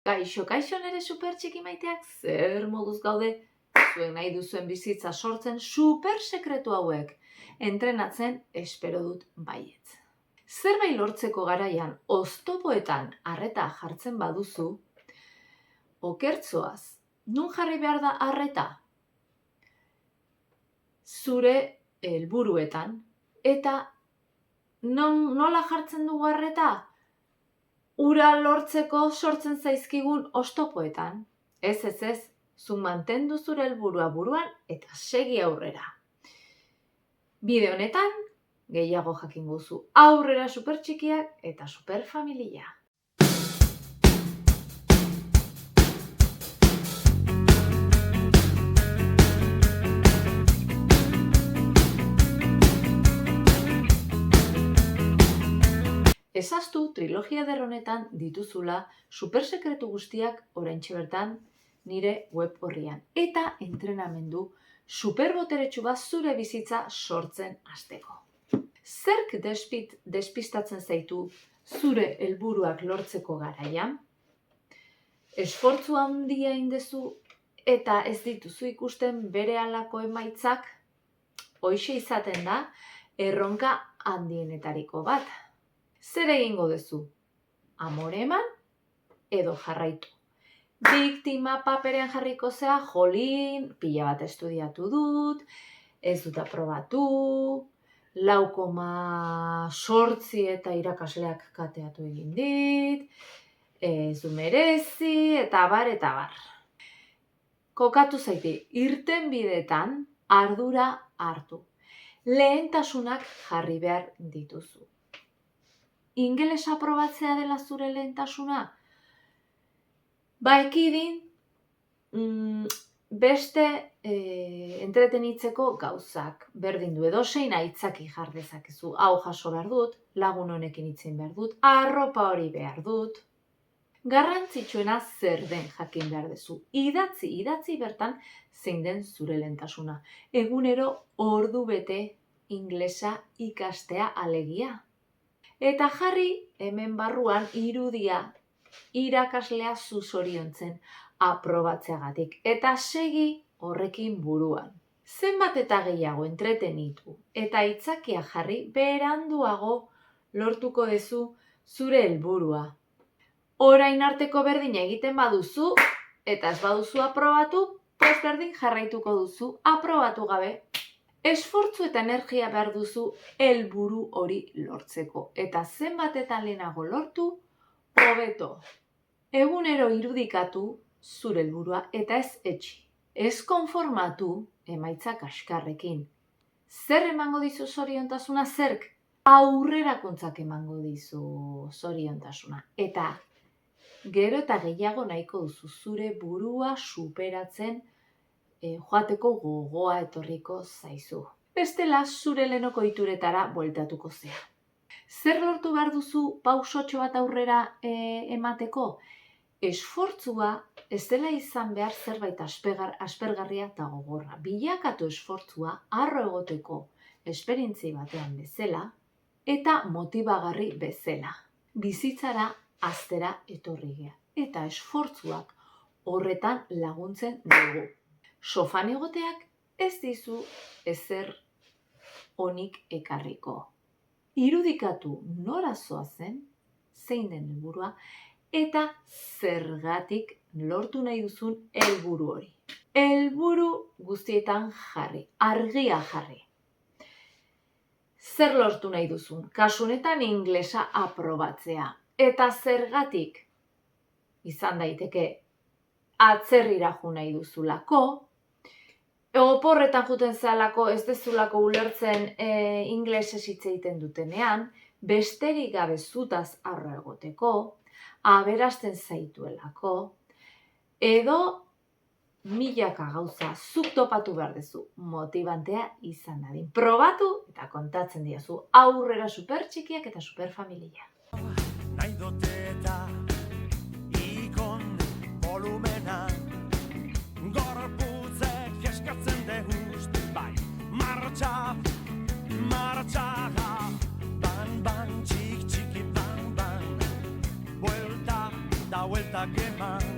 Kaixo, kaixo nere super txiki maiteak, zer moduz gaude, zuen nahi duzuen bizitza sortzen super sekretu hauek. Entrenatzen espero dut baietz. Zerbait lortzeko garaian oztopoetan arreta jartzen baduzu, okertzoaz, nun jarri behar da arreta? Zure helburuetan. Eta nola jartzen dugu arreta? Ura lortzeko sortzen zaizkigun oztopoetan. Ez, zu mantendu zure helburua buruan eta segi aurrera. Bideo honetan, gehiago jakingo duzu aurrera super txikiak eta super familia. Ezaztu trilogia eder honetan dituzula supersekretu guztiak oraintxe bertan nire web horrian. Eta entrenamendu superboteretsu bat zure bizitza sortzen hasteko. Zerk despistatzen zaitu zure helburuak lortzeko garaian? Esfortzu handia egin duzu eta ez dituzu ikusten berehalako emaitzak? Hoixe izaten da erronka handienetariko bat. Zer egingo duzu? Amore eman edo jarraitu. Biktima paperean jarriko zea, jolin, pila bat estudiatu dut, ez dut aprobatu, 4,8 eta irakasleak kateatu egin dit, ez du merezi, eta bar. Kokatu zaite, irten bidetan ardura hartu. Lehentasunak jarri behar dituzu. Ingelesa aprobatzea dela zure lehentasuna? Ekidin, beste entretenitzeko gauzak berdin du edozein aitzaki jar dezakezu. Hau jaso behar dut, lagun honekin hitz egin behar dut, arropa hori behar dut. Garrantzitsuena zer den jakin behar duzu. Idatzi bertan zein den zure lehentasuna. Egunero ordu bete inglesa ikastea alegia. Eta jarri hemen barruan irudia irakaslea zuzoriontzen aprobatzeagatik. Eta segi horrekin buruan. Zenbat eta gehiago entretenitu eta aitzakia jarri beranduago lortuko duzu zure helburua. Orain arteko berdina egiten baduzu eta ez baduzu aprobatu, berdin jarraituko duzu aprobatu gabe. Esfortzu eta energia behar duzu helburu hori lortzeko. Eta zenbat eta lehenago lortu, hobeto. Egunero irudikatu zure helburua eta ez etxi. Ez konformatu emaitza kaskarrekin. Zer emango dizu zoriontasuna? Zerk aurrerakuntzak emango dizu zoriontasuna. Eta gero eta gehiago nahiko duzu zure burua superatzen joateko gogoa etorriko zaizu. Bestela zure lehenoko ituretara bueltatuko zea. Zer lortu behar duzu pausotxo bat aurrera emateko? Esfortzua ez dela izan behar zerbait aspergarria eta gogorra. Bilakatu esfortzua harro egoteko esperientzia batean bezala eta motibagarri bezala. Bizitzara haztera etorri gea. Eta esfortzuak horretan laguntzen dugu. Sofan egoteak ez dizu ezer onik ekarriko. Irudikatu nora zoazen, zein den helburua, eta zergatik lortu nahi duzun helburu hori. Helburu guztietan jarri, argia jarri. Zer lortu nahi duzun? Kasu honetan inglesa aprobatzea. Eta zergatik izan daiteke atzerrira jo nahi duzulako, oporretan juten zehalako ez dezulako ulertzen inglesez hitz egiten dutenean, besterik gabe zutaz harro egoteko, aberasten zaituelako, edo milaka gauza zuk topatu behar duzu motibantea izan dadin. Probatu eta kontatzen diazu aurrera super txikiak eta super familia. Nahi dote eta ikon volumena gorputzek eskatzen degust, bai, martxa, ban, txiki, ban, buelta da buelta bueltak eman